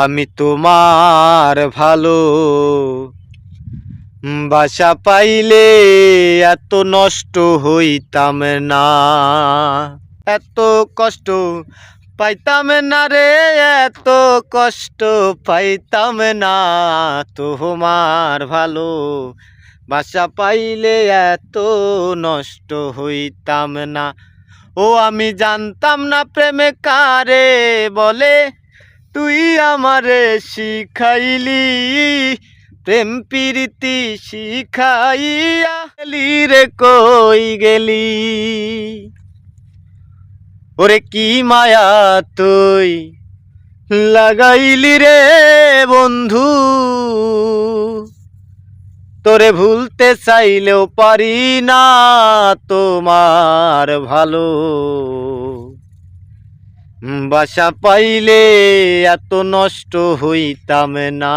আমি তোমার ভালো বাসা পাইলে এত নষ্ট হইতাম না, এত কষ্ট পাইতাম না রে, এত কষ্ট পাইতাম না। তোমার ভালো বাসা পাইলে এত নষ্ট হইতাম না। ও আমি জানতাম না প্রেমে কারে বলে, তুই আমারে শিখাইলি প্রেম প্রীতি শিখাইয়া গেলি রে, কই গেলি ওরে কি মায়া তুই লাগাইলি রে বন্ধু, তোরে ভুলতে চাইলেও পারি না তোমার ভালো বাসা পাইলে এত নষ্ট হইতাম না।